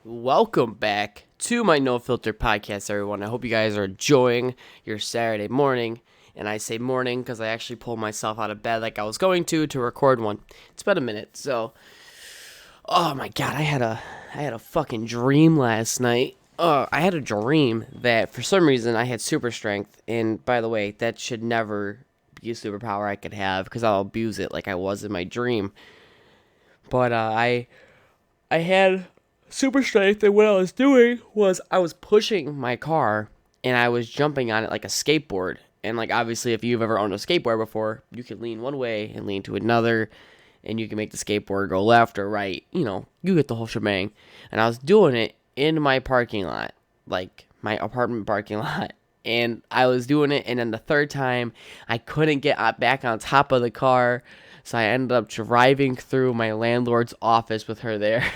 welcome back to my NoFilter Podcast, everyone. I hope you guys are enjoying your Saturday morning. And I say morning because I actually pulled myself out of bed like I was going to record one. It's been a minute, so... Oh my god, I had a fucking dream last night. I had a dream that for some reason I had super strength. And by the way, that should never be a superpower I could have because I'll abuse it like I was in my dream. But I had super strength, and what I was doing was I was pushing my car and I was jumping on it like a skateboard. And like obviously if you've ever owned a skateboard before, you can lean one way and lean to another, and you can make the skateboard go left or right. You know, you get the whole shebang. And I was doing it in my parking lot, like my apartment parking lot. And I was doing it, and then the third time I couldn't get back on top of the car, so I ended up driving through my landlord's office with her there.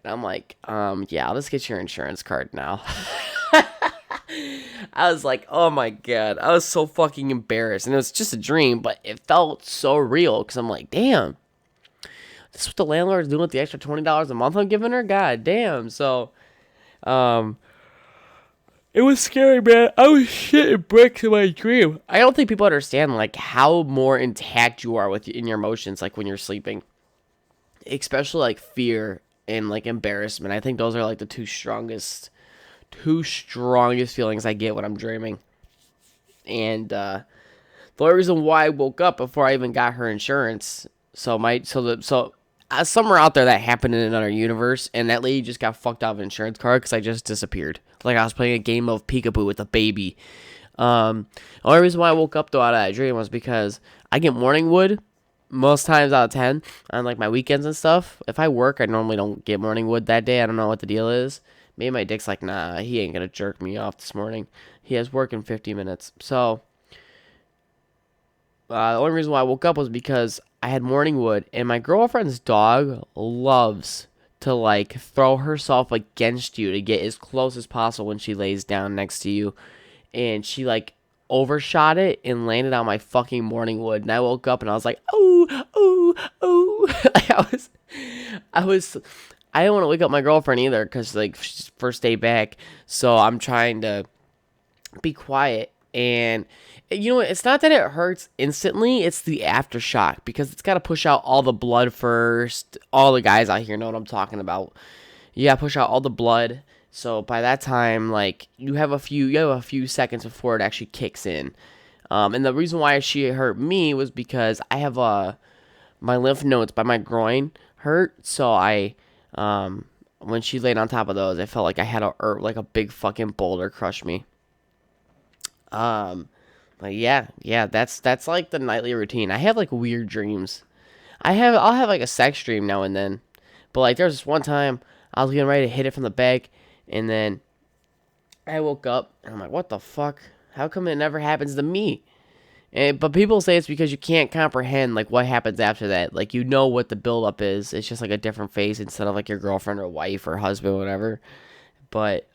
And I'm like, yeah, I'll just get your insurance card now. I was like, oh my god, I was so fucking embarrassed. And it was just a dream, but it felt so real, because I'm like, damn, this is what the landlord's doing with the extra $20 a month I'm giving her? God damn. So, it was scary, man. I was shitting bricks in my dream. I don't think people understand, like, how more intact you are in your emotions, like, when you're sleeping. Especially, like, fear and, like, embarrassment. I think those are, like, the two strongest feelings I get when I'm dreaming. And the only reason why I woke up before I even got her insurance, somewhere out there that happened in another universe, and that lady just got fucked out of an insurance card because I just disappeared. Like I was playing a game of peekaboo with a baby. The only reason why I woke up though out of that dream was because I get morning wood most times out of 10 on like my weekends and stuff. If I work, I normally don't get morning wood that day. I don't know what the deal is. Maybe my dick's like, nah, he ain't gonna jerk me off this morning. He has work in 50 minutes. So, the only reason why I woke up was because I had morning wood, and my girlfriend's dog loves to, like, throw herself against you to get as close as possible when she lays down next to you. And she, like, overshot it and landed on my fucking morning wood. And I woke up and I was like, oh, oh, oh. I don't want to wake up my girlfriend either because, like, she's first day back. So I'm trying to be quiet. And, you know what? It's not that it hurts instantly. It's the aftershock because it's got to push out all the blood first. All the guys out here know what I'm talking about. You got to push out all the blood. So by that time, like, you have a few seconds before it actually kicks in. And the reason why she hurt me was because I have my lymph nodes by my groin hurt. So when she laid on top of those, I felt like I had a big fucking boulder crush me. But yeah, that's like the nightly routine. I have like weird dreams. I'll have like a sex dream now and then. But like there's this one time I was getting ready to hit it from the back, and then I woke up and I'm like, what the fuck? How come it never happens to me? But people say it's because you can't comprehend like what happens after that. Like you know what the buildup is. It's just like a different face instead of like your girlfriend or wife or husband or whatever. But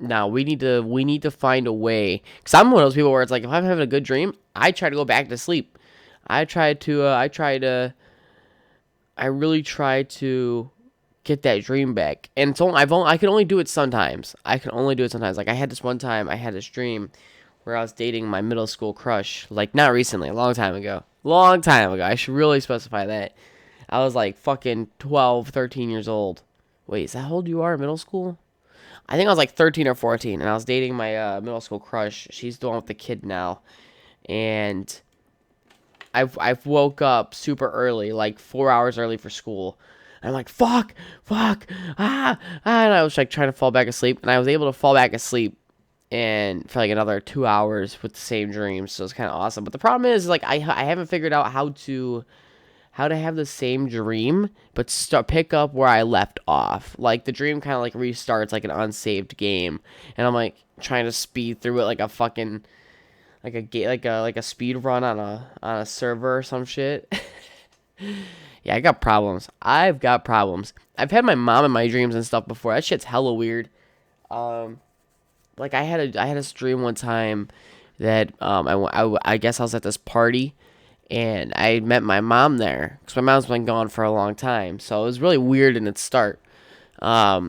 now we need to find a way. Cause I'm one of those people where it's like if I'm having a good dream, I try to go back to sleep. I really try to get that dream back. And it's only, I can only do it sometimes. Like I had this one time, I had this dream where I was dating my middle school crush. Like not recently, a long time ago. I should really specify that. I was like fucking 12, 13 years old. Wait, is that how old you are in middle school? I think I was like 13 or 14, and I was dating my middle school crush. She's the one with the kid now. And I've woke up super early, like 4 hours early for school. And I'm like, fuck, and I was like trying to fall back asleep, and I was able to fall back asleep and for like another 2 hours with the same dream. So it's kind of awesome. But the problem is like I haven't figured out how to have the same dream but pick up where I left off. Like the dream kind of like restarts like an unsaved game, and I'm like trying to speed through it like a fucking like a speed run on a server or some shit. Yeah, I got problems. I've had my mom in my dreams and stuff before. That shit's hella weird. Like I had a dream one time that I guess I was at this party, and I met my mom there because my mom's been gone for a long time. So it was really weird in its start. I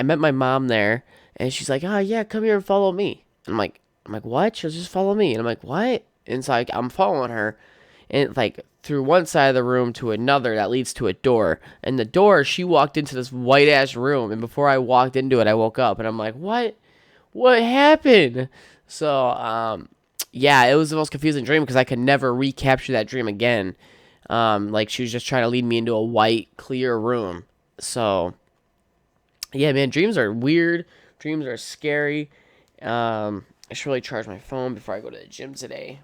met my mom there, and she's like, "Oh yeah, come here and follow me." And I'm like, "What?" She'll just follow me, and I'm like, "What?" And it's like I'm following her, and like through one side of the room to another that leads to a door. And the door, she walked into this white ass room, and before I walked into it, I woke up, and I'm like, "What? What happened?" So yeah, it was the most confusing dream because I could never recapture that dream again. Like she was just trying to lead me into a white, clear room. So yeah, man, dreams are weird. Dreams are scary. I should really charge my phone before I go to the gym today.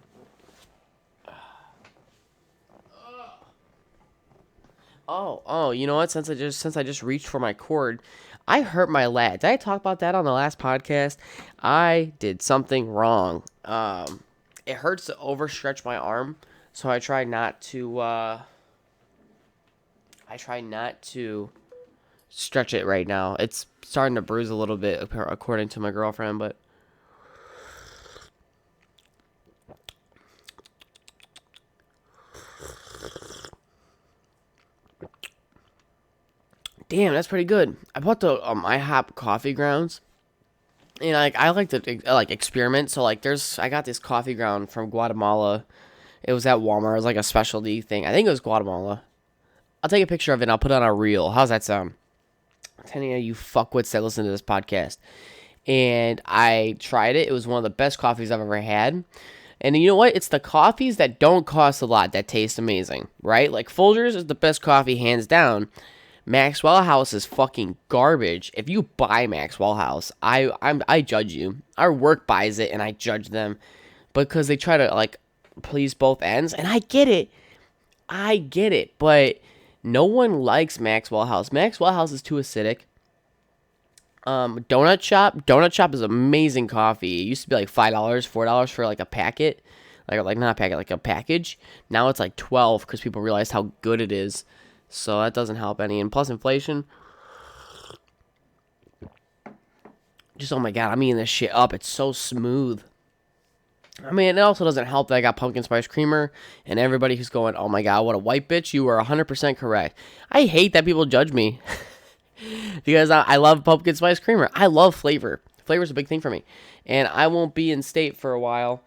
Oh, you know what? Since I just reached for my cord, I hurt my lat. Did I talk about that on the last podcast? I did something wrong. It hurts to overstretch my arm, so I try not to stretch it right now. It's starting to bruise a little bit, according to my girlfriend, but damn, that's pretty good. I bought the ihop coffee grounds, and I like to like experiment. So like, I got this coffee ground from Guatemala. It was at Walmart. It was like a specialty thing. I think it was Guatemala. I'll take a picture of it and I'll put it on a reel. How's that sound? To any of you fuckwits that listen to this podcast. And I tried it. It was one of the best coffees I've ever had. And you know what? It's the coffees that don't cost a lot that taste amazing, right? Like Folgers is the best coffee hands down. Maxwell House is fucking garbage. If you buy Maxwell House, I judge you. Our work buys it and I judge them because they try to like please both ends. And I get it, but no one likes Maxwell House. Maxwell House is too acidic. Donut Shop is amazing coffee. It used to be like $5, $4 for like a packet, like not a packet, like a package. Now it's like 12 because people realized how good it is. So that doesn't help any. And plus inflation. Just, oh my god, I'm eating this shit up. It's so smooth. I mean, it also doesn't help that I got pumpkin spice creamer, and everybody who's going, "Oh my god, what a white bitch," you are 100% correct. I hate that people judge me because I love pumpkin spice creamer. I love flavor. Flavor's a big thing for me, and I won't be in state for a while,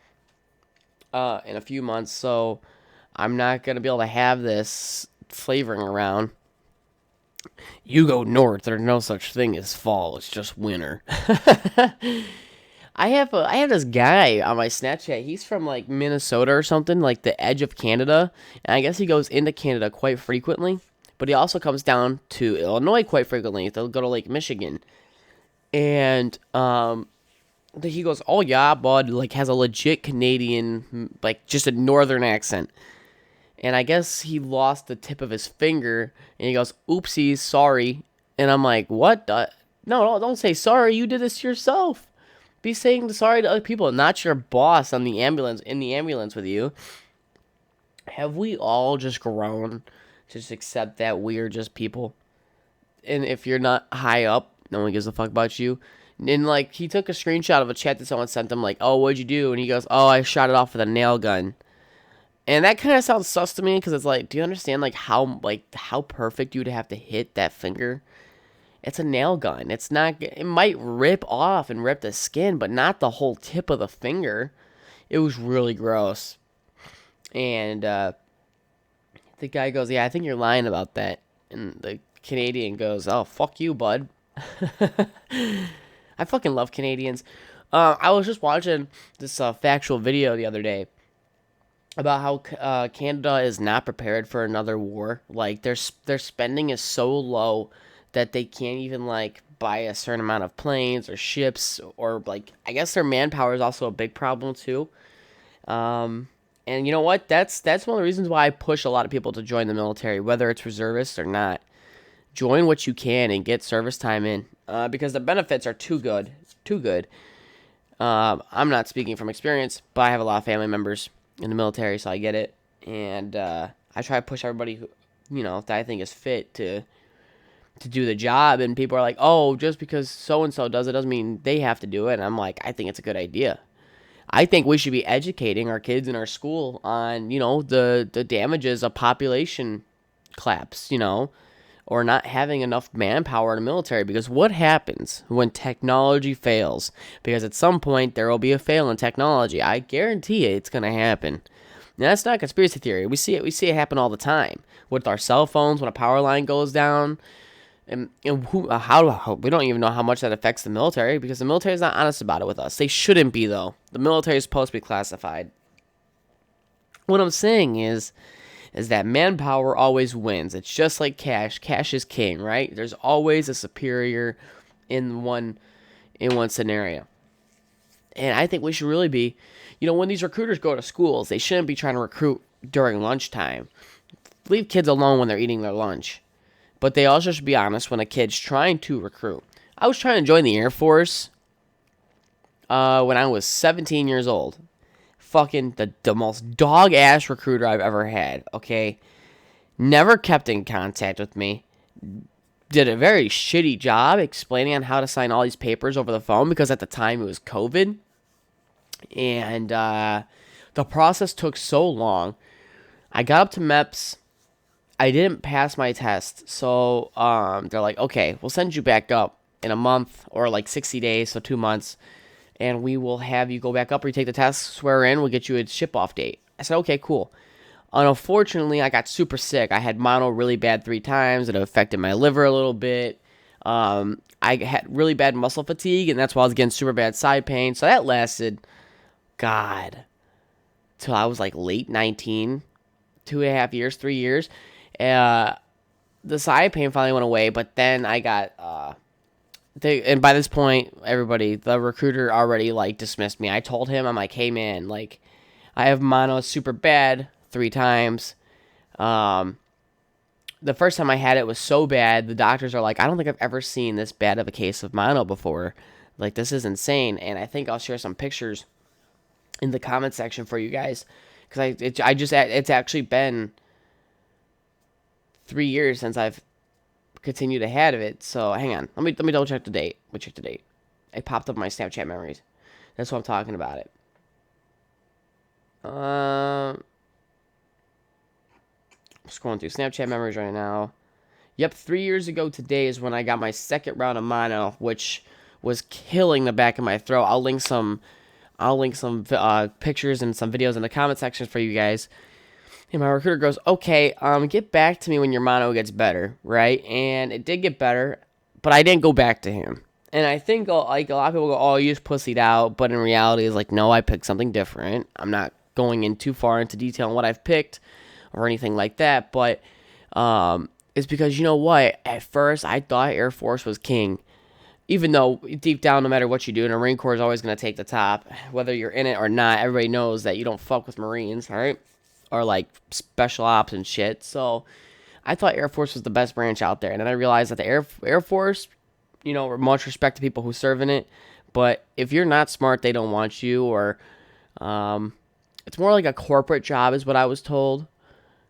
in a few months, so I'm not gonna be able to have this flavoring around. You go north, there's no such thing as fall. It's just winter. I have this guy on my Snapchat. He's from like Minnesota or something, like the edge of Canada. And I guess he goes into Canada quite frequently. But he also comes down to Illinois quite frequently. They'll go to Lake Michigan. And he goes, "Oh yeah, bud," like has a legit Canadian, like just a northern accent. And I guess he lost the tip of his finger. And he goes, "Oopsies, sorry." And I'm like, "What? No, don't say sorry. You did this to yourself. Be saying sorry to other people, not your boss on the ambulance in the ambulance with you." Have we all just grown to just accept that we're just people? And if you're not high up, no one gives a fuck about you. And like he took a screenshot of a chat that someone sent him, like, "Oh, what'd you do?" And he goes, "Oh, I shot it off with a nail gun." And that kind of sounds sus to me because it's like, do you understand how perfect you'd have to hit that finger? It's a nail gun. It's not. It might rip off and rip the skin, but not the whole tip of the finger. It was really gross. And the guy goes, "Yeah, I think you're lying about that." And the Canadian goes, "Oh, fuck you, bud." I fucking love Canadians. I was just watching this factual video the other day about how Canada is not prepared for another war. Like their spending is so low that they can't even like buy a certain amount of planes or ships, or like I guess their manpower is also a big problem too. And you know what? That's one of the reasons why I push a lot of people to join the military, whether it's reservists or not. Join what you can and get service time in, because the benefits are too good. It's too good. I'm not speaking from experience, but I have a lot of family members in the military, so I get it. And I try to push everybody who, that I think is fit to do the job. And people are like, "Oh, just because so and so does it doesn't mean they have to do it." And I'm like, I think it's a good idea. I think we should be educating our kids in our school on, the damages of population collapse, or not having enough manpower in the military. Because what happens when technology fails? Because at some point there will be a fail in technology. I guarantee it's going to happen. Now, that's not conspiracy theory. We see it happen all the time with our cell phones when a power line goes down. And how we don't even know how much that affects the military, because the military is not honest about it with us. They shouldn't be, though. The military is supposed to be classified. What I'm saying is that manpower always wins. It's just like cash. Cash is king, right? There's always a superior in one scenario. And I think we should really be, when these recruiters go to schools, they shouldn't be trying to recruit during lunchtime. Leave kids alone when they're eating their lunch. But they also should be honest when a kid's trying to recruit. I was trying to join the Air Force when I was 17 years old. Fucking the most dog-ass recruiter I've ever had, okay? Never kept in contact with me. Did a very shitty job explaining on how to sign all these papers over the phone, because at the time it was COVID. And the process took so long. I got up to MEPS. I didn't pass my test, so they're like, okay, we'll send you back up in a month or like 60 days, so 2 months, and we will have you go back up, retake the test, swear in, we'll get you a ship-off date. I said, okay, cool. Unfortunately, I got super sick. I had mono really bad 3 times. It affected my liver a little bit. I had really bad muscle fatigue, and that's why I was getting super bad side pain. So that lasted, till I was like late 19, 2.5 years, 3 years. The side pain finally went away, but then I got, and by this point, the recruiter already, dismissed me. I told him, I'm like, hey, man, I have mono super bad 3 times. The first time I had it was so bad, the doctors are like, I don't think I've ever seen this bad of a case of mono before. This is insane. And I think I'll share some pictures in the comment section for you guys, because it's actually been 3 years since I've continued to have it. So hang on, let me double check the date. Let me check the date. It popped up in my Snapchat memories. That's what I'm talking about it. I'm scrolling through Snapchat memories right now. Yep, 3 years ago today is when I got my second round of mono, which was killing the back of my throat. I'll link some pictures and some videos in the comment section for you guys. And my recruiter goes, okay, get back to me when your mono gets better, right? And it did get better, but I didn't go back to him. And I think, a lot of people go, oh, you just pussied out. But in reality, it's no, I picked something different. I'm not going in too far into detail on what I've picked or anything like that. But it's because, you know what? At first, I thought Air Force was king. Even though, deep down, no matter what you do, the Marine Corps is always going to take the top. Whether you're in it or not, everybody knows that you don't fuck with Marines, all right? Or special ops and shit. So I thought Air Force was the best branch out there. And then I realized that the Air Force, much respect to people who serve in it. But if you're not smart, they don't want you. Or it's more like a corporate job is what I was told.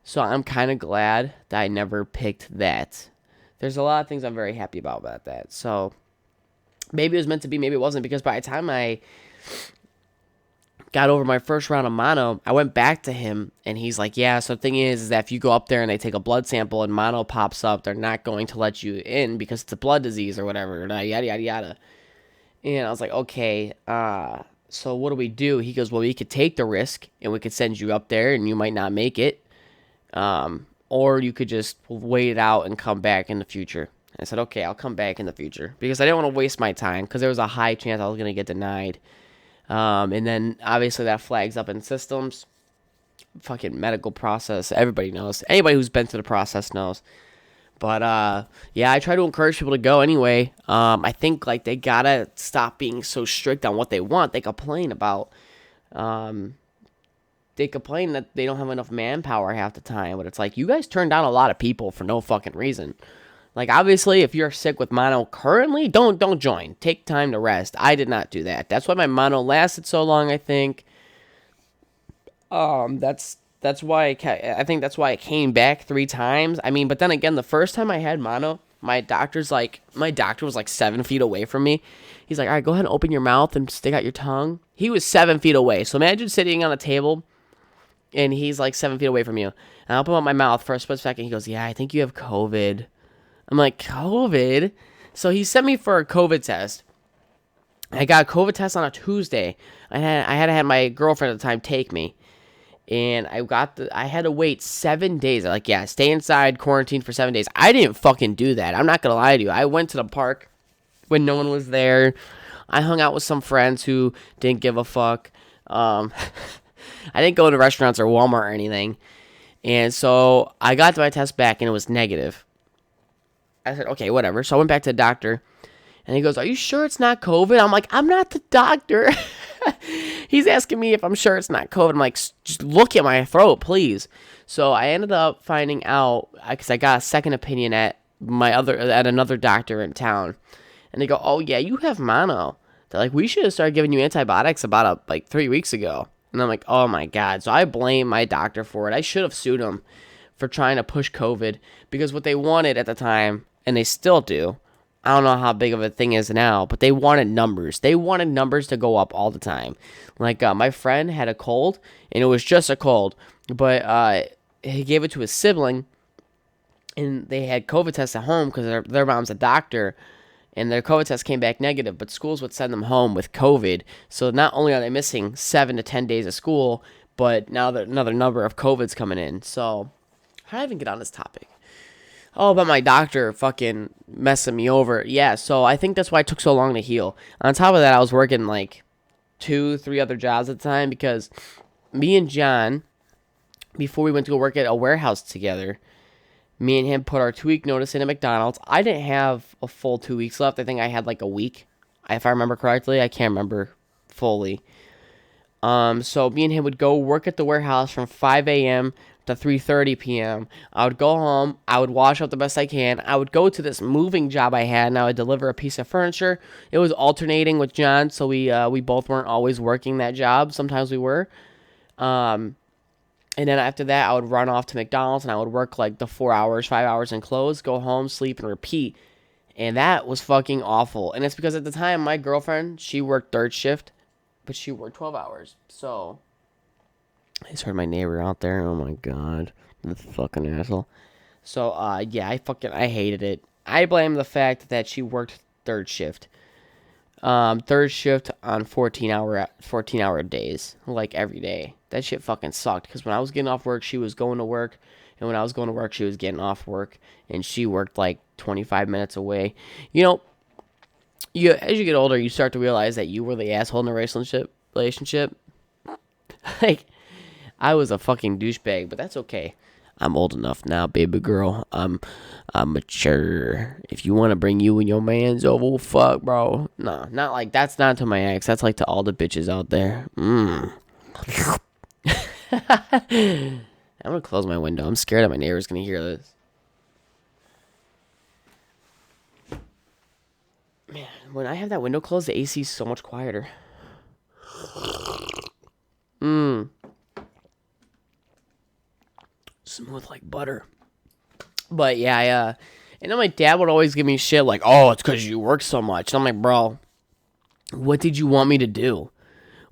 So I'm kind of glad that I never picked that. There's a lot of things I'm very happy about that. So maybe it was meant to be, maybe it wasn't. Because by the time I got over my first round of mono, I went back to him, and he's like, yeah, so the thing is that if you go up there and they take a blood sample and mono pops up, they're not going to let you in because it's a blood disease or whatever, yada, yada, yada. And I was like, okay, so what do we do? He goes, well, we could take the risk, and we could send you up there, and you might not make it, or you could just wait it out and come back in the future. I said, okay, I'll come back in the future, because I didn't want to waste my time, because there was a high chance I was going to get denied. And then obviously that flags up in systems, fucking medical process. Everybody knows. Anybody who's been through the process knows. But yeah, I try to encourage people to go anyway. I think they gotta stop being so strict on what they want. They complain about, that they don't have enough manpower half the time. But it's you guys turn down a lot of people for no fucking reason. Obviously, if you're sick with mono currently, don't join. Take time to rest. I did not do that. That's why my mono lasted so long, I think. That's why I think that's why I came back 3 times. I mean, but then again, the first time I had mono, my doctor was like 7 feet away from me. He's like, all right, go ahead and open your mouth and stick out your tongue. He was 7 feet away. So imagine sitting on a table and he's like 7 feet away from you. And I open up my mouth for a split second. He goes, yeah, I think you have COVID. I'm like, COVID? So he sent me for a COVID test. I got a COVID test on a Tuesday. I had to have my girlfriend at the time take me. And I had to wait 7 days. Like, yeah, stay inside, quarantine for 7 days. I didn't fucking do that. I'm not going to lie to you. I went to the park when no one was there. I hung out with some friends who didn't give a fuck. I didn't go to restaurants or Walmart or anything. And so I got my test back and it was negative. I said, okay, whatever. So I went back to the doctor. And he goes, are you sure it's not COVID? I'm like, I'm not the doctor. He's asking me if I'm sure it's not COVID. I'm like, just look at my throat, please. So I ended up finding out, because I got a second opinion at another doctor in town. And they go, oh, yeah, you have mono. They're like, we should have started giving you antibiotics about 3 weeks ago. And I'm like, oh, my God. So I blame my doctor for it. I should have sued him for trying to push COVID. Because what they wanted at the time, and they still do, I don't know how big of a thing is now, but they wanted numbers. They wanted numbers to go up all the time. Like, my friend had a cold, and it was just a cold, but he gave it to his sibling, and they had COVID tests at home because their mom's a doctor, and their COVID test came back negative, but schools would send them home with COVID. So not only are they missing 7 to 10 days of school, but now another number of COVID's coming in. So how did I even get on this topic? Oh, but my doctor fucking messing me over. Yeah, so I think that's why it took so long to heal. On top of that, I was working 2-3 other jobs at the time because me and John, before we went to go work at a warehouse together, me and him put our 2-week notice in at McDonald's. I didn't have a full 2 weeks left. I think I had a week, if I remember correctly. I can't remember fully. So me and him would go work at the warehouse from 5 a.m. to 3:30 p.m. I would go home. I would wash up the best I can. I would go to this moving job I had, and I would deliver a piece of furniture. It was alternating with John, so we both weren't always working that job. Sometimes we were. And then after that, I would run off to McDonald's, and I would work the 4 hours, 5 hours, and close, go home, sleep, and repeat. And that was fucking awful. And it's because at the time, my girlfriend, she worked third shift, but she worked 12 hours. So I just heard my neighbor out there. Oh my God. The fucking asshole. So, yeah, I hated it. I blame the fact that she worked third shift. Third shift on 14-hour days. Every day. That shit fucking sucked. Because when I was getting off work, she was going to work. And when I was going to work, she was getting off work. And she worked 25 minutes away. As you get older, you start to realize that you were the asshole in the relationship. I was a fucking douchebag, but that's okay. I'm old enough now, baby girl. I'm mature. If you want to bring you and your mans over, well, fuck, bro. No, not that's not to my ex. That's to all the bitches out there. I'm gonna close my window. I'm scared that my neighbor's gonna hear this. Man, when I have that window closed, the AC is so much quieter. Smooth like butter. But yeah, and then my dad would always give me shit oh, it's because you work so much. And I'm like, bro, what did you want me to do?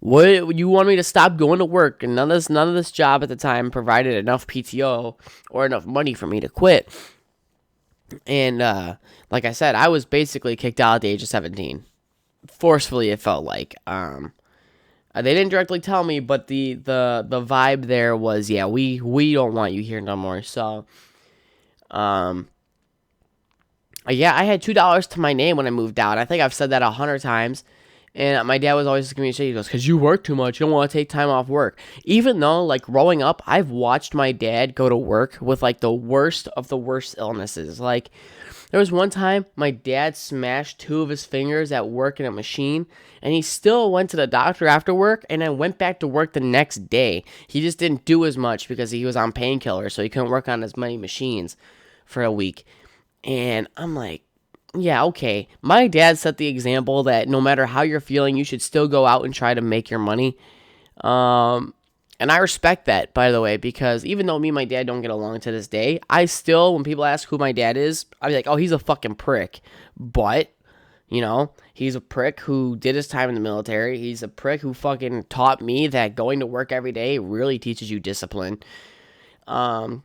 What you want me to stop going to work? And none of this job at the time provided enough PTO or enough money for me to quit. And like I said, I was basically kicked out at the age of 17. Forcefully, it felt like. They didn't directly tell me, but the vibe there was, yeah, we don't want you here no more. So, yeah, I had $2 to my name when I moved out. I think I've said that 100 times. And my dad was always giving me shit. He goes, because you work too much. You don't want to take time off work. Even though, growing up, I've watched my dad go to work with, the worst of the worst illnesses. There was one time my dad smashed 2 of his fingers at work in a machine, and he still went to the doctor after work and then went back to work the next day. He just didn't do as much because he was on painkillers, so he couldn't work on as many machines for a week. And I'm like, yeah, okay. My dad set the example that no matter how you're feeling, you should still go out and try to make your money. And I respect that, by the way, because even though me and my dad don't get along to this day, I still, when people ask who my dad is, I'd be like, oh, he's a fucking prick. But, he's a prick who did his time in the military. He's a prick who fucking taught me that going to work every day really teaches you discipline. So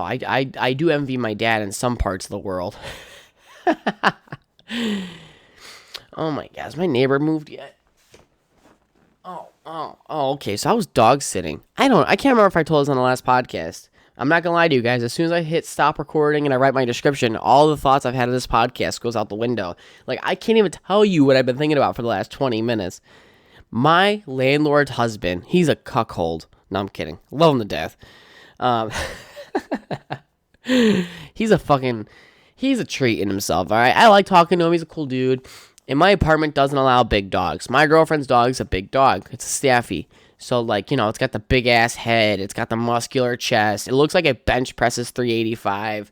I do envy my dad in some parts of the world. Oh my gosh, my neighbor moved yet? Okay. So I was dog sitting. I can't remember if I told this on the last podcast. I'm not gonna lie to you guys. As soon as I hit stop recording and I write my description, all the thoughts I've had of this podcast goes out the window. Like, I can't even tell you what I've been thinking about for the last 20 minutes. My landlord's husband, he's a cuckold. No, I'm kidding. Love him to death. He's a treat in himself, all right? I like talking to him. He's a cool dude. And my apartment doesn't allow big dogs. My girlfriend's dog's a big dog. It's a Staffy. So, it's got the big-ass head. It's got the muscular chest. It looks like it bench presses 385.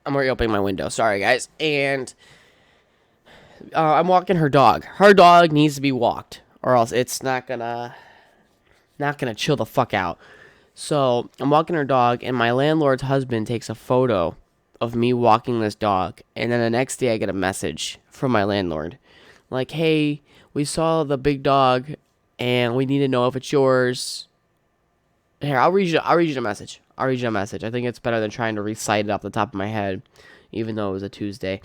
I'm already opening my window. Sorry, guys. And I'm walking her dog. Her dog needs to be walked, or else it's not gonna chill the fuck out. So I'm walking her dog, and my landlord's husband takes a photo of me walking this dog, and then the next day I get a message from my landlord, like, "Hey, we saw the big dog, and we need to know if it's yours." Here, I'll read you the message. I think it's better than trying to recite it off the top of my head, even though it was a Tuesday.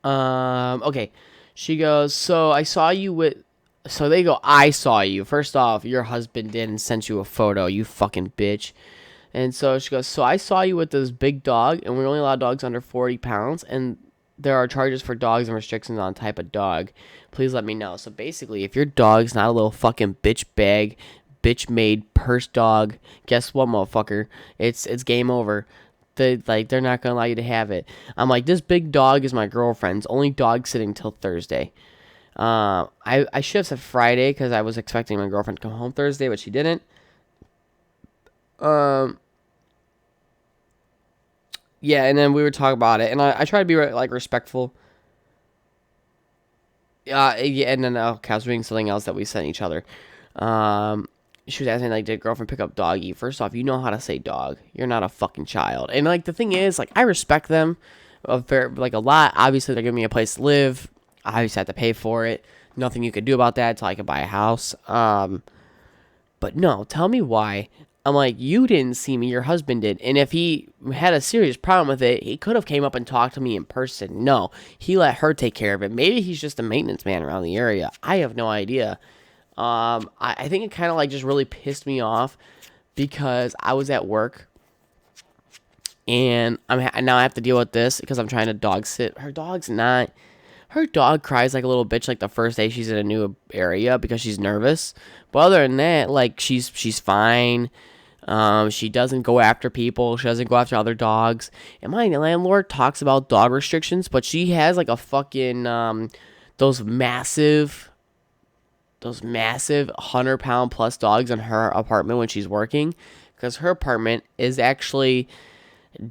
Okay. She goes, "So I saw you with." So they go, "I saw you. First off, your husband didn't send you a photo, you fucking bitch." And so she goes, "So I saw you with this big dog, and we only allow dogs under 40 pounds, and there are charges for dogs and restrictions on type of dog. Please let me know." So basically, if your dog's not a little fucking bitch bag, bitch made purse dog, guess what, motherfucker? It's game over. They're not gonna allow you to have it. I'm like, this big dog is my girlfriend's, only dog sitting till Thursday. I should have said Friday because I was expecting my girlfriend to come home Thursday, but she didn't. Yeah, and then we were talking about it, and I try to be respectful. Yeah, and then I was reading something else that we sent each other. She was asking, did girlfriend pick up doggy? First off, you know how to say dog. You're not a fucking child. And the thing is, I respect them a lot. Obviously, they're giving me a place to live. I obviously have to pay for it. Nothing you could do about that until I could buy a house. But no, tell me why. I'm like, you didn't see me, your husband did. And if he had a serious problem with it, he could have came up and talked to me in person. No, he let her take care of it. Maybe he's just a maintenance man around the area. I have no idea. I think it kind of just really pissed me off because I was at work and now I have to deal with this because I'm trying to dog sit. Her dog cries like a little bitch the first day she's in a new area because she's nervous. But other than that, she's fine. She doesn't go after people. She doesn't go after other dogs. And my landlord talks about dog restrictions, but she has a fucking those massive 100-pound plus dogs in her apartment when she's working, because her apartment is actually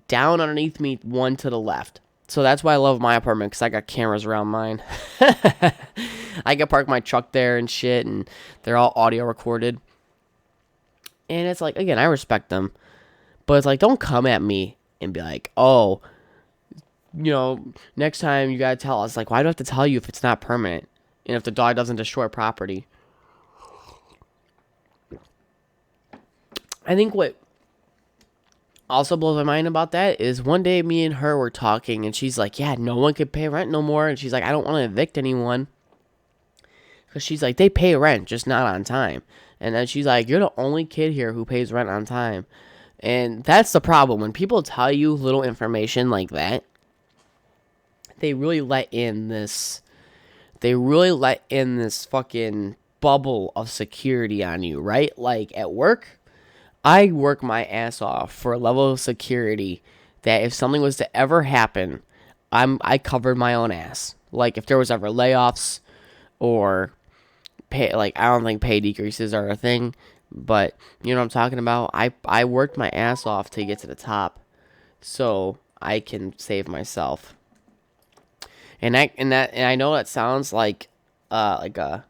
down underneath me, one to the left. So that's why I love my apartment, because I got cameras around mine. I can park my truck there and shit, and they're all audio recorded. And it's again, I respect them, but it's don't come at me and be like, "Oh, next time you gotta tell us." Why do I have to tell you if it's not permanent? And if the dog doesn't destroy property. I think what also blows my mind about that is one day me and her were talking, and she's like, "Yeah, no one can pay rent no more." And she's like, "I don't want to evict anyone." Because she's like, "They pay rent, just not on time." And then she's like, "You're the only kid here who pays rent on time." And that's the problem. When people tell you little information like that, they really let in this fucking bubble of security on you, right? At work, I work my ass off for a level of security that if something was to ever happen, I covered my own ass. If there was ever layoffs or pay, I don't think pay decreases are a thing, but you know what I'm talking about? I worked my ass off to get to the top so I can save myself. And I know that sounds like a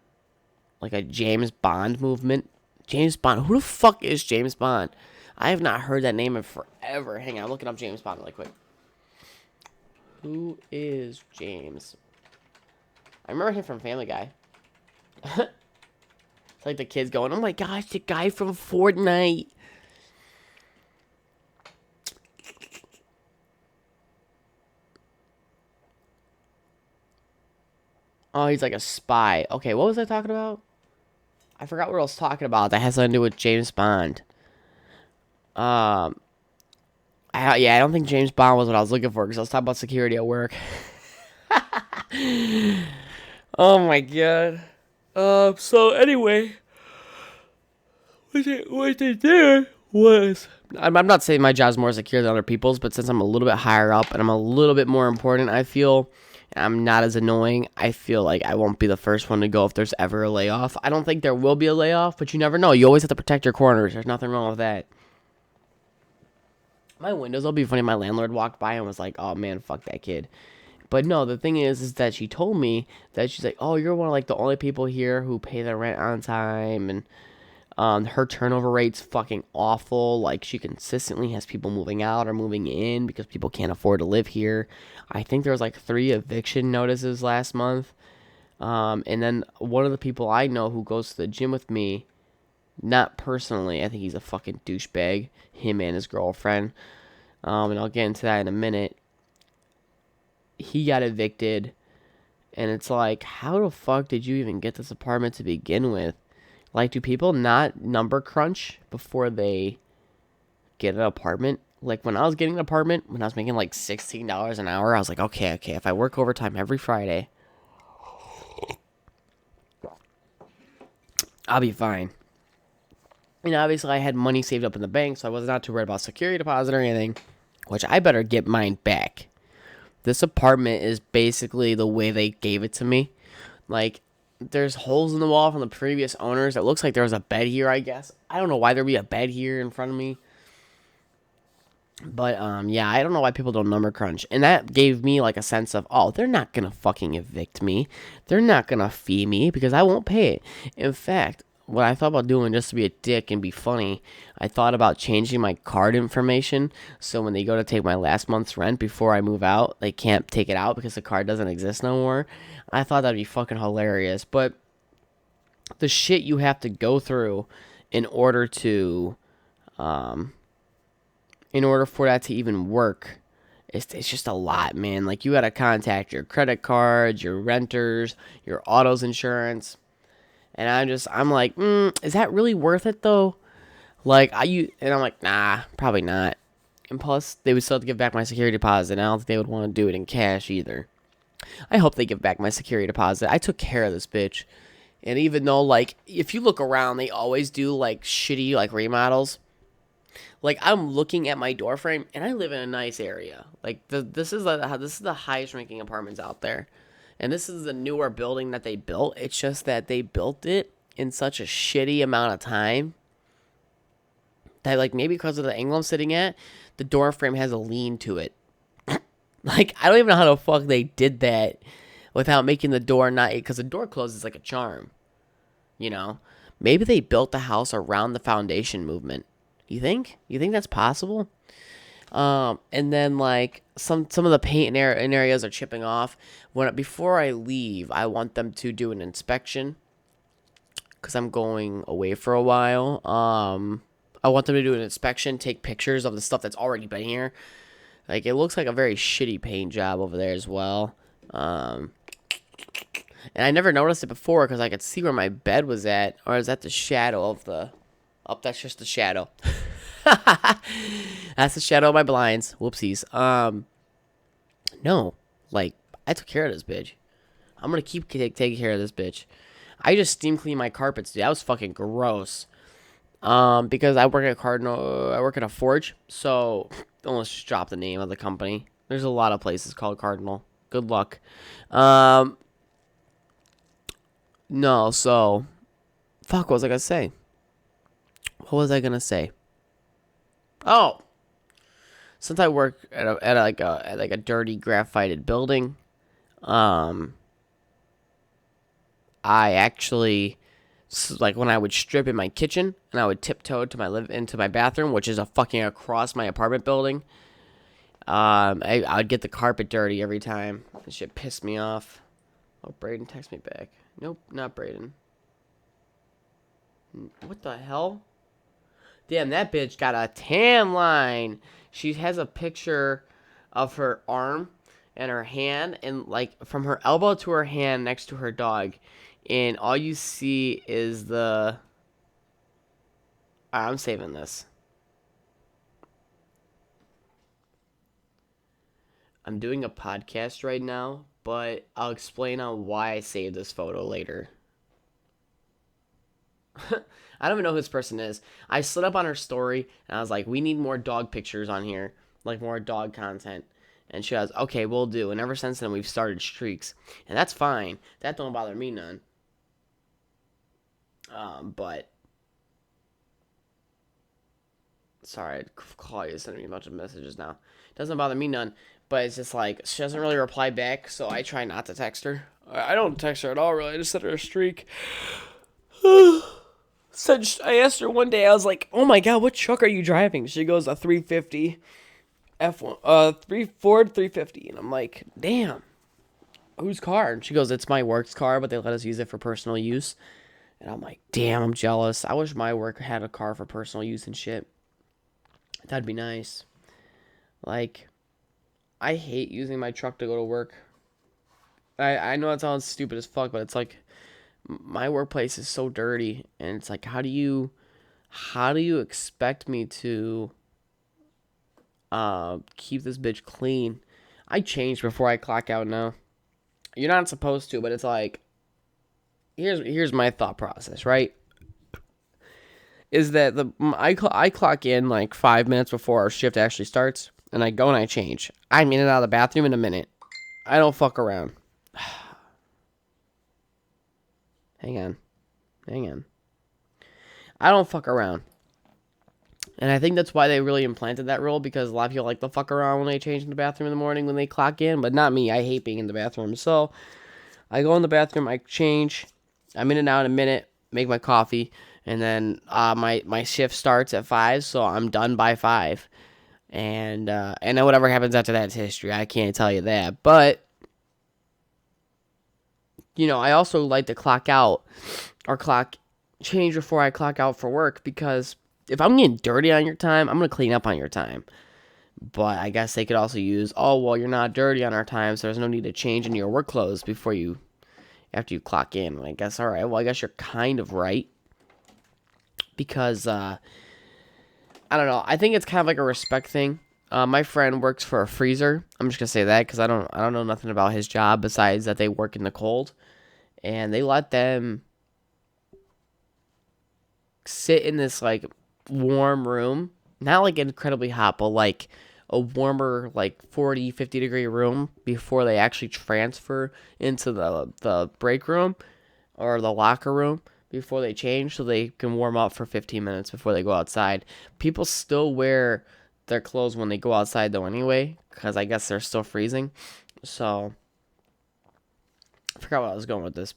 James Bond movement. James Bond. Who the fuck is James Bond? I have not heard that name in forever. Hang on, I'm looking up James Bond really quick. Who is James? I remember him from Family Guy. It's like the kids going, "Oh my gosh, the guy from Fortnite." Oh, he's like a spy. Okay, what was I talking about? I forgot what I was talking about. That has something to do with James Bond. Um, yeah, I don't think James Bond was what I was looking for because I was talking about security at work. Oh my god. So anyway, what they did was, I'm not saying my job's more secure than other people's, but since I'm a little bit higher up and I'm a little bit more important, I feel, and I'm not as annoying, I feel like I won't be the first one to go if there's ever a layoff. I don't think there will be a layoff, but you never know. You always have to protect your corners. There's nothing wrong with that. My windows will be funny. My landlord walked by and was like, "Oh man, fuck that kid." But no, the thing is that she told me that she's like, "Oh, you're one of like the only people here who pay the rent on time," and her turnover rate's fucking awful. Like, she consistently has people moving out or moving in because people can't afford to live here. I think there was like 3 eviction notices last month. And then one of the people I know who goes to the gym with me, not personally, I think he's a fucking douchebag, him and his girlfriend. And I'll get into that in a minute. He got evicted. And it's like, how the fuck did you even get this apartment to begin with? Like, do people not number crunch before they get an apartment? Like, when I was getting an apartment, when I was making like $16 an hour, I was like, okay, if I work overtime every Friday, I'll be fine. And obviously, I had money saved up in the bank, so I was not too worried about security deposit or anything, which I better get mine back. This apartment is basically the way they gave it to me. Like, there's holes in the wall from the previous owners. It looks like there was a bed here, I guess. I don't know why there'd be a bed here in front of me. But, yeah, I don't know why people don't number crunch. And that gave me, like, a sense of, oh, they're not gonna fucking evict me. They're not gonna fee me because I won't pay it. In fact, what I thought about doing just to be a dick and be funny, I thought about changing my card information so when they go to take my last month's rent before I move out, they can't take it out because the card doesn't exist no more. I thought that'd be fucking hilarious. But the shit you have to go through in order to, in order for that to even work, it's just a lot, man. Like, you gotta contact your credit cards, your renters, your auto's insurance. And I'm like, is that really worth it though? Like, and I'm like, nah, probably not. And plus, they would still have to give back my security deposit, and I don't think they would want to do it in cash either. I hope they give back my security deposit. I took care of this bitch. And even though, like, if you look around, they always do, like, shitty, like, remodels. Like, I'm looking at my door frame, and I live in a nice area. Like, this is the highest ranking apartments out there. And this is the newer building that they built. It's just that they built it in such a shitty amount of time that, like, maybe because of the angle I'm sitting at, the door frame has a lean to it. Like, I don't even know how the fuck they did that without making the door not... Because the door closes like a charm, you know? Maybe they built the house around the foundation movement. You think? You think that's possible? And then, like, some of the paint in areas are chipping off. Before I leave, I want them to do an inspection because I'm going away for a while. I want them to do an inspection, take pictures of the stuff that's already been here. Like, it looks like a very shitty paint job over there as well. And I never noticed it before because I could see where my bed was at, or is that the shadow of the... Oh, that's just the shadow. That's the shadow of my blinds. Whoopsies. No. Like, I took care of this bitch. I'm gonna keep taking care of this bitch. I just steam clean my carpets, dude. That was fucking gross. Because I work at a forge, so almost just drop the name of the company. There's a lot of places called Cardinal. Good luck. No, so... Fuck, what was I gonna say? What was I gonna say? Oh! Since I work at a dirty, graphited building, I actually, like, when I would strip in my kitchen and I would tiptoe to into my bathroom, which is a fucking across my apartment building. I'd get the carpet dirty every time. This shit pissed me off. Oh, Braden, text me back. Nope, not Braden. What the hell? Damn, that bitch got a tan line. She has a picture of her arm and her hand, and like from her elbow to her hand next to her dog, and all you see is the. I'm saving this. I'm doing a podcast right now, but I'll explain on why I saved this photo later. I don't even know who this person is. I slid up on her story, and I was like, we need more dog pictures on here, like more dog content. And she goes, okay, we'll do. And ever since then, we've started streaks. And that's fine. That don't bother me none. But sorry, I'd call you, sending me a bunch of messages now. Doesn't bother me none. But it's just like, she doesn't really reply back, so I try not to text her. I don't text her at all, really. I just sent her a streak. I asked her one day, I was like, oh my god, what truck are you driving? She goes, a 350 F1, Ford 350. And I'm like, damn, whose car? And she goes, it's my work's car, but they let us use it for personal use. And I'm like, damn, I'm jealous. I wish my work had a car for personal use and shit. That'd be nice. Like, I hate using my truck to go to work. I know it sounds stupid as fuck, but it's like, my workplace is so dirty, and it's like, how do you expect me to keep this bitch clean? I change before I clock out now. You're not supposed to, but it's like, here's my thought process, right? Is that I clock in like 5 minutes before our shift actually starts, and I go and I change. I'm in and out of the bathroom in a minute. I don't fuck around. Hang on. I don't fuck around. And I think that's why they really implanted that rule, because a lot of people like to fuck around when they change in the bathroom in the morning when they clock in, but not me. I hate being in the bathroom. So I go in the bathroom, I change. I'm in and out in a minute, make my coffee, and then my shift starts at 5, so I'm done by 5. And then whatever happens after that is history. I can't tell you that. But you know, I also like to clock out or change before I clock out for work, because if I'm getting dirty on your time, I'm going to clean up on your time. But I guess they could also use, oh, well, you're not dirty on our time, so there's no need to change into your work clothes after you clock in. And I guess, all right, well, I guess you're kind of right. Because, I don't know, I think it's kind of like a respect thing. My friend works for a freezer. I'm just going to say that because I don't know nothing about his job besides that they work in the cold. And they let them sit in this, like, warm room. Not, like, incredibly hot, but, like, a warmer, like, 40, 50 degree room before they actually transfer into the break room or the locker room before they change, so they can warm up for 15 minutes before they go outside. People still wear their clothes when they go outside, though, anyway, because I guess they're still freezing. So I forgot what I was going with this.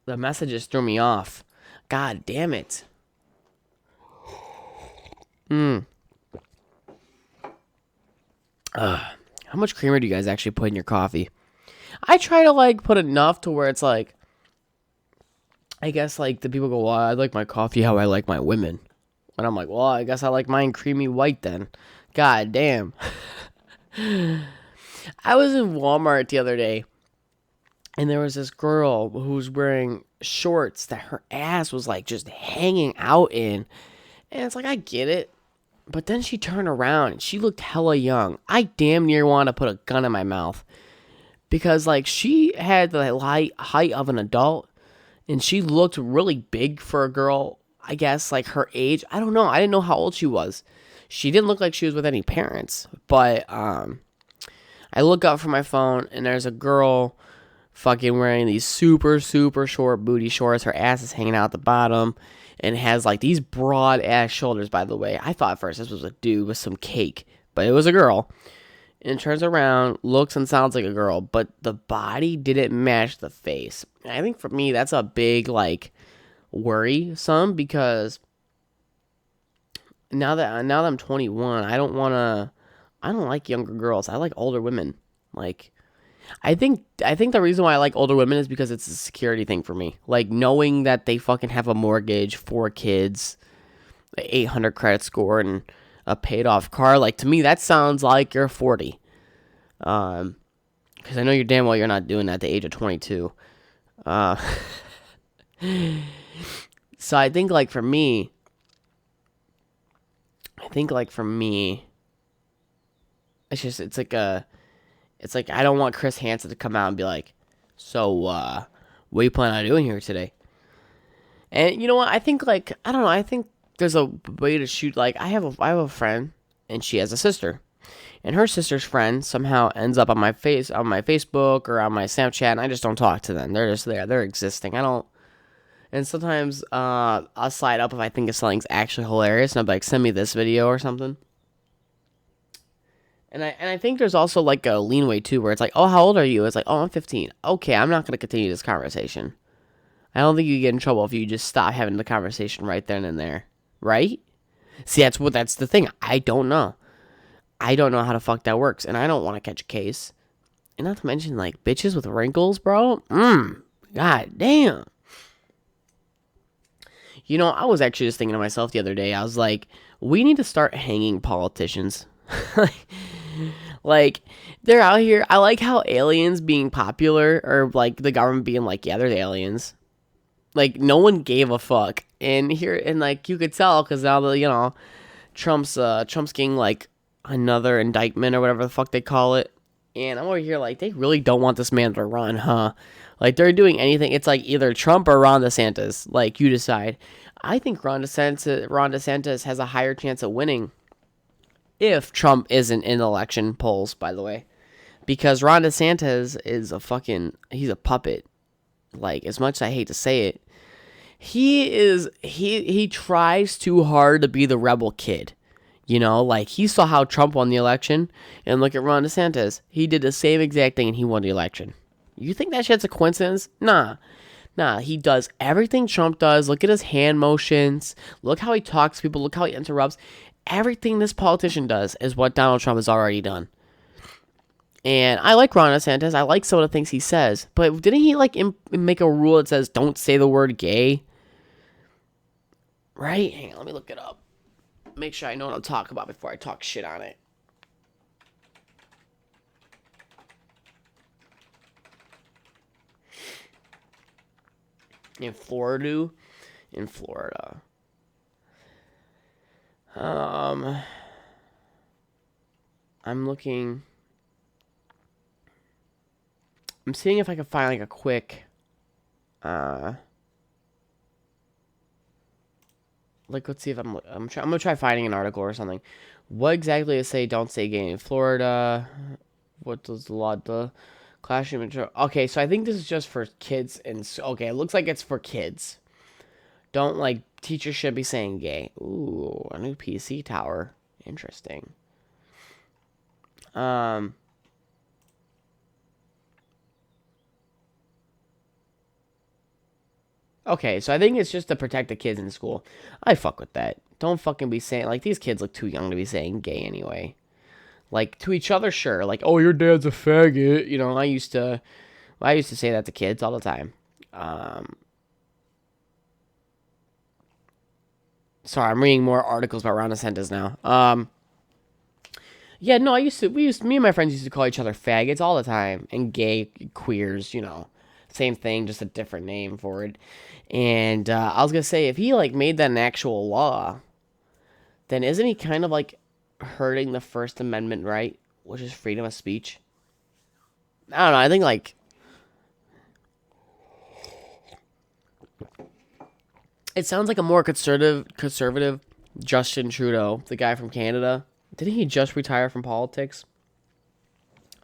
The messages threw me off. God damn it. How much creamer do you guys actually put in your coffee? I try to, like, put enough to where it's like, I guess, like, the people go, well, I like my coffee how I like my women. And I'm like, well, I guess I like mine creamy white then. God damn. I was in Walmart the other day, and there was this girl who was wearing shorts that her ass was, like, just hanging out in. And it's like, I get it. But then she turned around, and she looked hella young. I damn near want to put a gun in my mouth. Because, like, she had the height of an adult, and she looked really big for a girl, I guess, like, her age. I don't know. I didn't know how old she was. She didn't look like she was with any parents. But I look up from my phone, and there's a girl fucking wearing these super, super short booty shorts. Her ass is hanging out the bottom and has, like, these broad-ass shoulders, by the way. I thought at first this was a dude with some cake, but it was a girl. and turns around, looks and sounds like a girl, but the body didn't match the face. And I think for me, that's a big, like, worrisome, because now that I'm 21, I don't like younger girls. I like older women. Like, I think the reason why I like older women is because it's a security thing for me. Like, knowing that they fucking have a mortgage, 4 kids, 800 credit score, and a paid off car. Like, to me, that sounds like you're 40. Because I know you're damn well you're not doing that at the age of 22. So I think like for me, it's like I don't want Chris Hansen to come out and be like, so what are you planning on doing here today? And you know what? I think like, I don't know. I think there's a way to shoot. Like, I have a friend, and she has a sister, and her sister's friend somehow ends up on my Facebook or on my Snapchat, and I just don't talk to them. They're just there. They're existing. I don't. And sometimes I'll slide up if I think something's actually hilarious, and I'll be like, send me this video or something. And I think there's also like a lean way too, where it's like, oh, how old are you? It's like, oh, I'm 15. Okay, I'm not gonna continue this conversation. I don't think you get in trouble if you just stop having the conversation right then and there, right? See, that's the thing. I don't know. I don't know how the fuck that works, and I don't want to catch a case. And not to mention, like, bitches with wrinkles, bro. God damn. You know, I was actually just thinking to myself the other day. I was like, we need to start hanging politicians. Like, they're out here. I like how aliens being popular, or like the government being like, yeah, they're the aliens. Like, no one gave a fuck. And like, you could tell, because now Trump's getting like another indictment or whatever the fuck they call it. And I'm over here like, they really don't want this man to run, huh? Like, they're doing anything. It's like either Trump or Ron DeSantis. Like, you decide. I think Ron DeSantis has a higher chance of winning if Trump isn't in election polls, by the way. Because Ron DeSantis is he's a puppet. Like, as much as I hate to say it, he tries too hard to be the rebel kid. You know, like, he saw how Trump won the election, and look at Ron DeSantis. He did the same exact thing, and he won the election. You think that shit's a coincidence? Nah, he does everything Trump does. Look at his hand motions. Look how he talks to people. Look how he interrupts. Everything this politician does is what Donald Trump has already done. And I like Ron DeSantis. I like some of the things he says. But didn't he, like, make a rule that says don't say the word gay? Right? Hang on, let me look it up. Make sure I know what I'm talking about before I talk shit on it. In Florida. I'm looking. I'm seeing if I can find like a quick like, let's see if I'm gonna try finding an article or something. What exactly does it say don't say gay in Florida? What does the law do? Classroom intro. Okay, so I think this is just for kids, and okay, it looks like it's for kids. Don't, like, teachers should be saying gay. Ooh, a new PC tower. Interesting. Okay, so I think it's just to protect the kids in school. I fuck with that. Don't fucking be saying, like, these kids look too young to be saying gay anyway. Like, to each other, sure. Like, oh, your dad's a faggot. You know, I used to say that to kids all the time. Sorry, I'm reading more articles about Ron DeSantis now. Yeah, no, me and my friends used to call each other faggots all the time. And gay, queers, you know. Same thing, just a different name for it. And I was going to say, if he, like, made that an actual law, then isn't he kind of, like, hurting the First Amendment right, which is freedom of speech? I don't know, I think, like, it sounds like a more conservative Justin Trudeau, the guy from Canada. Didn't he just retire from politics?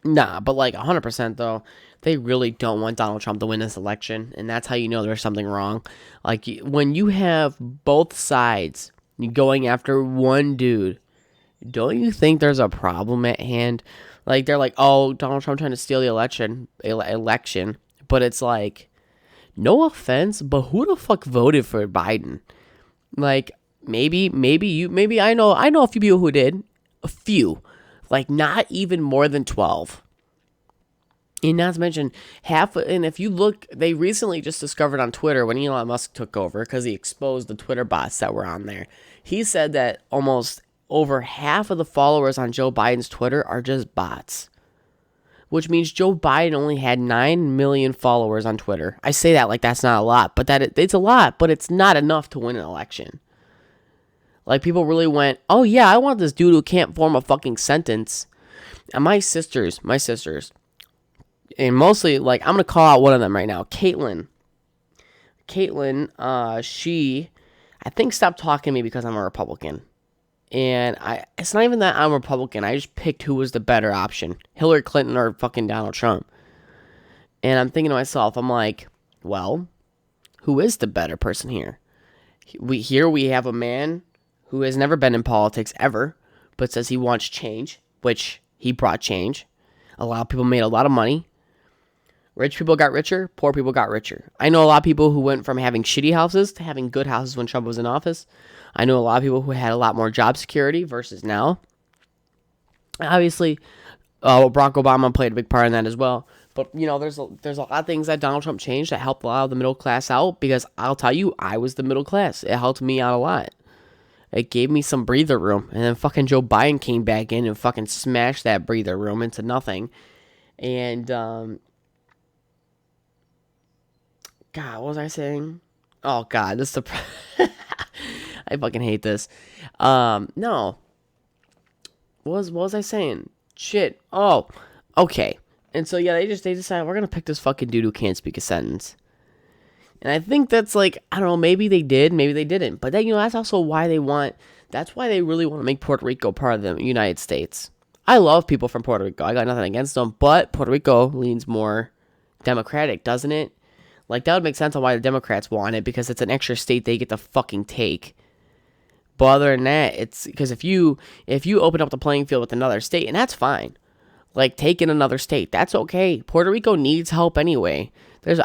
Nah, but like 100% though, they really don't want Donald Trump to win this election, and that's how you know there's something wrong. Like, when you have both sides going after one dude, don't you think there's a problem at hand? Like, they're like, oh, Donald Trump trying to steal the election, but it's like, no offense, but who the fuck voted for Biden? Like, maybe I know a few people who did, a few, like not even more than 12. And not to mention and if you look, they recently just discovered on Twitter when Elon Musk took over, because he exposed the Twitter bots that were on there. He said that almost over half of the followers on Joe Biden's Twitter are just bots, which means Joe Biden only had 9 million followers on Twitter. I say that like that's not a lot, but it's a lot, but it's not enough to win an election. Like, people really went, oh yeah, I want this dude who can't form a fucking sentence. And my sisters, and mostly, like, I'm going to call out one of them right now, Caitlin, she, I think, stopped talking to me because I'm a Republican. And it's not even that I'm a Republican. I just picked who was the better option, Hillary Clinton or fucking Donald Trump. And I'm thinking to myself, I'm like, well, who is the better person here? We have a man who has never been in politics ever, but says he wants change, which he brought change. A lot of people made a lot of money. Rich people got richer, poor people got richer. I know a lot of people who went from having shitty houses to having good houses when Trump was in office. I know a lot of people who had a lot more job security versus now. Obviously, Barack Obama played a big part in that as well. But, there's a lot of things that Donald Trump changed that helped a lot of the middle class out, because I'll tell you, I was the middle class. It helped me out a lot. It gave me some breather room. And then fucking Joe Biden came back in and fucking smashed that breather room into nothing. And, God, what was I saying? Oh, God, this is I fucking hate this. No. What was I saying? Shit. Oh, okay. And so, yeah, they decided, we're going to pick this fucking dude who can't speak a sentence. And I think that's like, I don't know, maybe they did, maybe they didn't. But then, that's also why that's why they really want to make Puerto Rico part of the United States. I love people from Puerto Rico. I got nothing against them. But Puerto Rico leans more Democratic, doesn't it? Like, that would make sense on why the Democrats want it, because it's an extra state they get to fucking take. But other than that, it's because if you open up the playing field with another state, and that's fine. Like, taking another state, that's okay. Puerto Rico needs help anyway.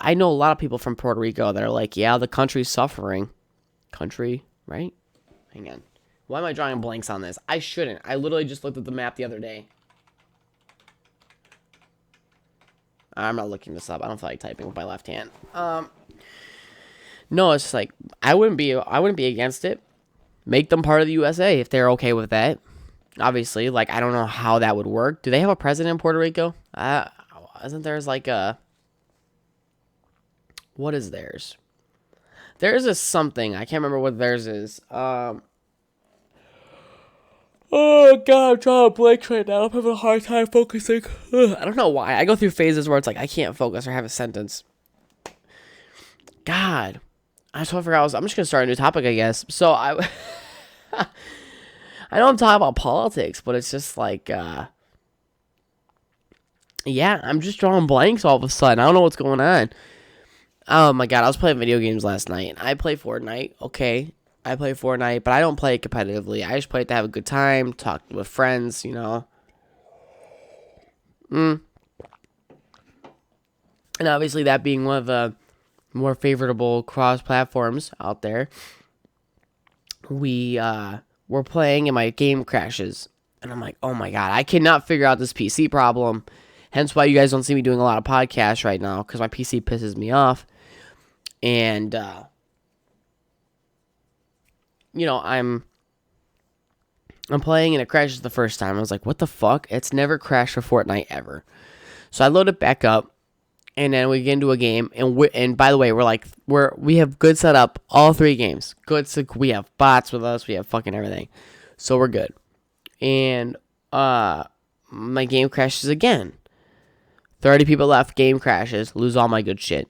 I know a lot of people from Puerto Rico that are like, yeah, the country's suffering. Country, right? Hang on. Why am I drawing blanks on this? I shouldn't. I literally just looked at the map the other day. I'm not looking this up. I don't feel like typing with my left hand. No, it's just like, I wouldn't be against it. Make them part of the USA if they're okay with that. Obviously, like, I don't know how that would work. Do they have a president in Puerto Rico? Isn't theirs like a... What is theirs? Theirs is something. I can't remember what theirs is. Oh, God, I'm drawing blanks right now. I'm having a hard time focusing. I don't know why. I go through phases where it's like, I can't focus or have a sentence. God. I totally forgot. I'm just going to start a new topic, I guess. So, I know I'm talking about politics, but it's just like, yeah, I'm just drawing blanks all of a sudden. I don't know what's going on. Oh my God, I was playing video games last night. I play Fortnite, okay. I play Fortnite, but I don't play it competitively. I just play it to have a good time, talk with friends, And obviously that being one of the more favorable cross-platforms out there, we're playing and my game crashes. And I'm like, oh my God, I cannot figure out this PC problem. Hence why you guys don't see me doing a lot of podcasts right now, because my PC pisses me off. And, I'm playing and it crashes the first time. I was like, what the fuck? It's never crashed for Fortnite ever. So I load it back up, and then we get into a game. And by the way, we have good setup all 3 games. Good. So we have bots with us. We have fucking everything. So we're good. And my game crashes again. 30 people left. Game crashes. Lose all my good shit.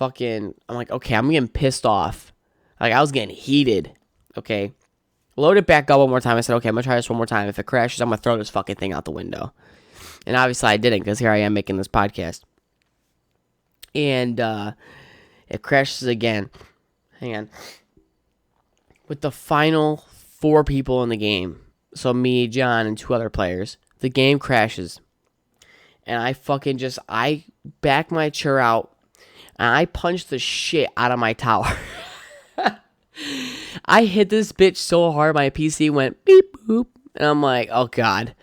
I'm like, okay, I'm getting pissed off. Like, I was getting heated. Okay. Load it back up one more time. I said, okay, I'm going to try this one more time. If it crashes, I'm going to throw this fucking thing out the window. And obviously I didn't, because here I am making this podcast. And it crashes again. Hang on. With the final 4 people in the game. So me, John, and 2 other players. The game crashes. And I back my chair out. And I punch the shit out of my tower. I hit this bitch so hard, my PC went beep boop. And I'm like, oh God.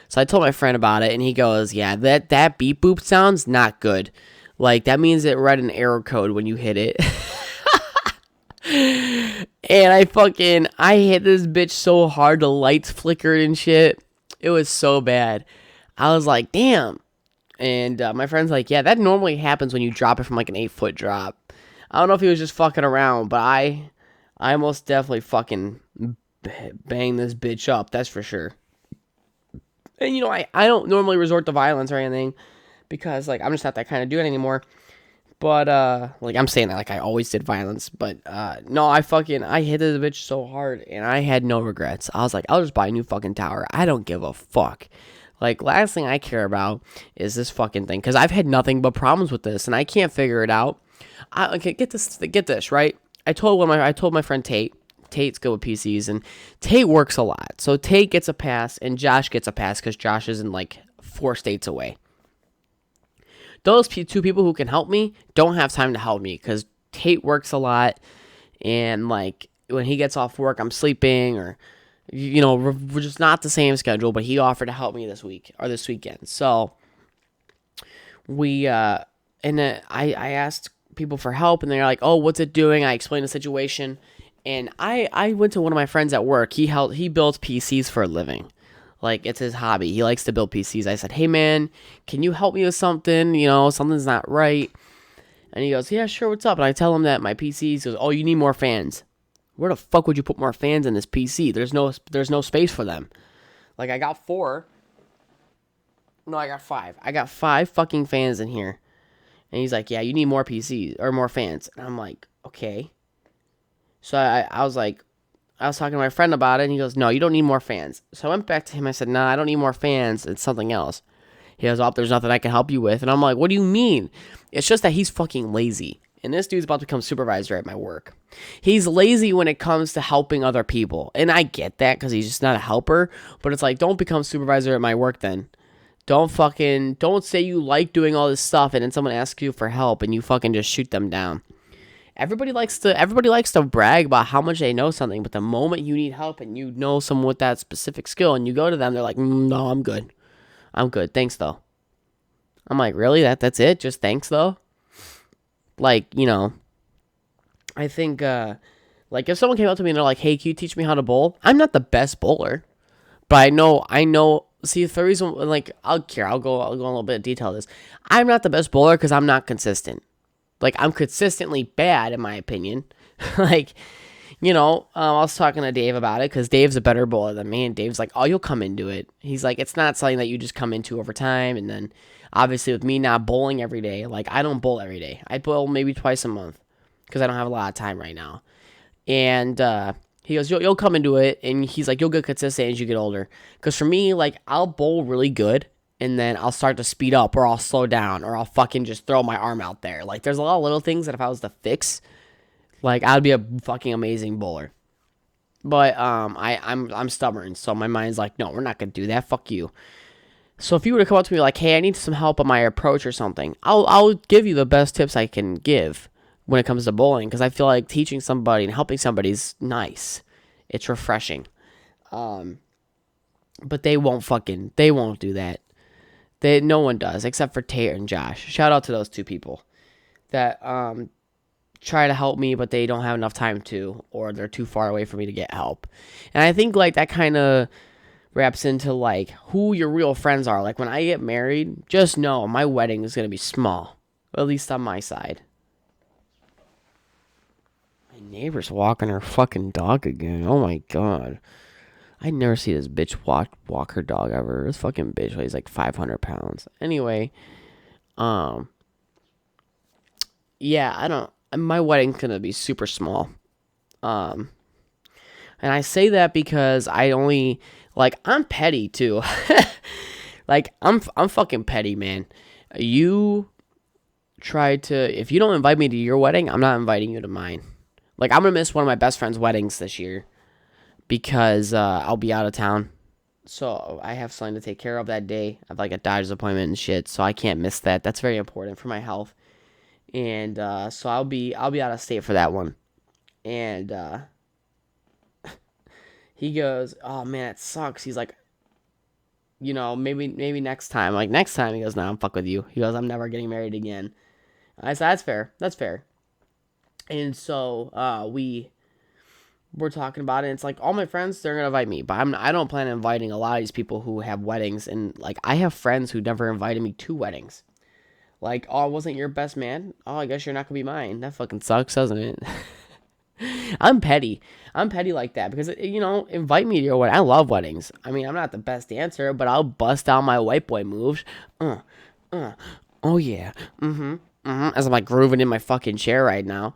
So I told my friend about it, and he goes, yeah, that beep boop sounds not good. Like, that means it read an error code when you hit it. And I hit this bitch so hard, the lights flickered and shit. It was so bad. I was like, damn. And my friend's like, yeah, that normally happens when you drop it from like an 8-foot drop. I don't know if he was just fucking around, but I most definitely fucking bang this bitch up, that's for sure. And, I don't normally resort to violence or anything because, like, I'm just not that kind of dude anymore. But, like, I'm saying that like I always did violence. But, no, I hit this bitch so hard and I had no regrets. I was like, I'll just buy a new fucking tower. I don't give a fuck. Like, last thing I care about is this fucking thing because I've had nothing but problems with this and I can't figure it out. Okay, get this, right? I told my friend Tate. Tate's good with PCs, and Tate works a lot. So Tate gets a pass, and Josh gets a pass because Josh is in like 4 states away. Those 2 people who can help me don't have time to help me because Tate works a lot, and like when he gets off work, I'm sleeping, or we're just not the same schedule. But he offered to help me this week or this weekend, so we and then I asked people for help, and they're like, "Oh, what's it doing?" I explained the situation. And I went to one of my friends at work. He builds PCs for a living. Like, it's his hobby. He likes to build PCs. I said, hey, man, can you help me with something? Something's not right. And he goes, yeah, sure, what's up? And I tell him that my PCs goes, oh, you need more fans. Where the fuck would you put more fans in this PC? There's no space for them. Like, I got 4. No, I got 5. I got 5 fucking fans in here. And he's like, yeah, you need more PCs or more fans. And I'm like, okay. So I was talking to my friend about it, and he goes, no, you don't need more fans. So I went back to him. I said, nah, I don't need more fans. It's something else. He goes, oh, there's nothing I can help you with. And I'm like, what do you mean? It's just that he's fucking lazy. And this dude's about to become supervisor at my work. He's lazy when it comes to helping other people. And I get that because he's just not a helper. But it's like, don't become supervisor at my work then. Don't say you like doing all this stuff, and then someone asks you for help, and you fucking just shoot them down. Everybody likes to brag about how much they know something, but the moment you need help and you know someone with that specific skill and you go to them, they're like, no, I'm good. Thanks though. I'm like, really? That's it? Just thanks though? Like, I think, like if someone came up to me and they're like, hey, can you teach me how to bowl? I'm not the best bowler, but I know, see, the reason, like, I'll go a little bit of detail of this. I'm not the best bowler because I'm not consistent. Like, I'm consistently bad, in my opinion. Like, I was talking to Dave about it because Dave's a better bowler than me. And Dave's like, oh, you'll come into it. He's like, it's not something that you just come into over time. And then, obviously, with me not bowling every day, like, I don't bowl every day. I bowl maybe twice a month because I don't have a lot of time right now. And he goes, you'll come into it. And he's like, you'll get consistent as you get older. Because for me, like, I'll bowl really good. And then I'll start to speed up, or I'll slow down, or I'll fucking just throw my arm out there. Like, there's a lot of little things that if I was to fix, like, I'd be a fucking amazing bowler. But I'm stubborn, so my mind's like, no, we're not gonna do that. Fuck you. So if you were to come up to me like, hey, I need some help on my approach or something, I'll give you the best tips I can give when it comes to bowling, because I feel like teaching somebody and helping somebody is nice. It's refreshing. But they won't do that. No one does, except for Tate and Josh. Shout out to those 2 people that try to help me, but they don't have enough time to, or they're too far away for me to get help. And I think, like, that kind of wraps into, like, who your real friends are. Like, when I get married, just know my wedding is going to be small, at least on my side. My neighbor's walking her fucking dog again. Oh, my God. I never see this bitch walk her dog ever. This fucking bitch weighs like 500 pounds. Anyway, yeah, my wedding's gonna be super small. And I say that because I'm petty too. Like, I'm fucking petty, man. If you don't invite me to your wedding, I'm not inviting you to mine. Like, I'm gonna miss one of my best friend's weddings this year because I'll be out of town. So I have something to take care of that day. I have like a doctor's appointment and shit, so I can't miss that. That's very important for my health. And so I'll be out of state for that one. And he goes, "Oh man, it sucks." He's like, maybe next time. I'm like, next time? He goes, "No, I'm fuck with you." He goes, "I'm never getting married again." I said, "That's fair. That's fair." And so we're talking about it. And it's like all my friends, they're gonna invite me, but I don't plan on inviting a lot of these people who have weddings. And like I have friends who never invited me to weddings. Like, oh, I wasn't your best man. Oh, I guess you're not gonna be mine. That fucking sucks, doesn't it? I'm petty. I'm petty like that because invite me to your wedding. I love weddings. I mean, I'm not the best dancer, but I'll bust out my white boy moves. Uh, uh, oh yeah. As I'm like grooving in my fucking chair right now.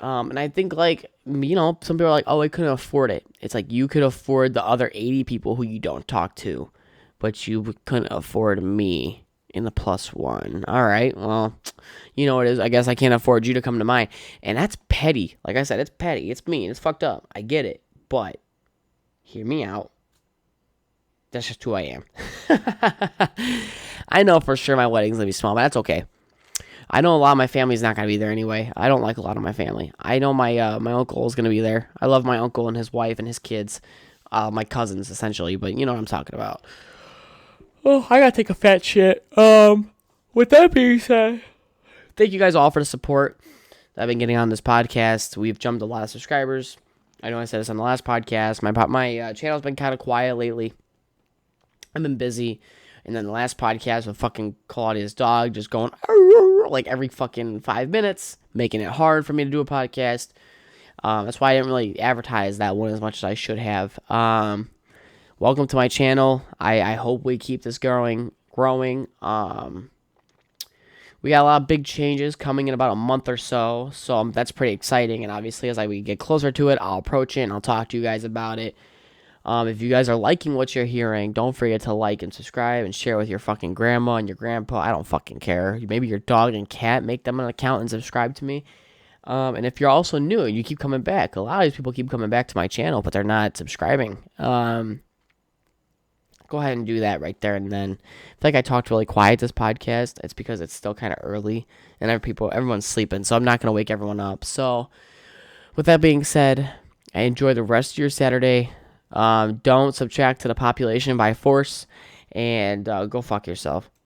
And I think like some people are like, oh, I couldn't afford it. It's like you could afford the other 80 people who you don't talk to, but you couldn't afford me in the +1. All right, well, you know what it is. I guess I can't afford you to come to mine, and that's petty. Like I said, it's petty. It's mean. It's fucked up. I get it, but hear me out. That's just who I am. I know for sure my wedding's gonna be small, but that's okay. I know a lot of my family's not gonna be there anyway. I don't like a lot of my family. I know my uncle is gonna be there. I love my uncle and his wife and his kids, my cousins essentially. But you know what I'm talking about. Oh, I gotta take a fat shit. With that being said, thank you guys all for the support that I've been getting on this podcast. We've jumped a lot of subscribers. I know I said this on the last podcast. My channel's been kind of quiet lately. I've been busy. And then the last podcast with fucking Claudia's dog just going like every fucking 5 minutes, making it hard for me to do a podcast. That's why I didn't really advertise that one as much as I should have. Welcome to my channel. I hope we keep this growing. We got a lot of big changes coming in about a month or so. So that's pretty exciting. And obviously, as we get closer to it, I'll approach it and I'll talk to you guys about it. If you guys are liking what you're hearing, don't forget to like and subscribe and share with your fucking grandma and your grandpa. I don't fucking care. Maybe your dog and cat, make them an account and subscribe to me. And if you're also new, you keep coming back. A lot of these people keep coming back to my channel, but they're not subscribing. Go ahead and do that right there and then. I feel like I talked really quiet this podcast. It's because it's still kind of early and everyone's sleeping, so I'm not going to wake everyone up. So with that being said, I enjoy the rest of your Saturday. Don't subtract to the population by force, and go fuck yourself.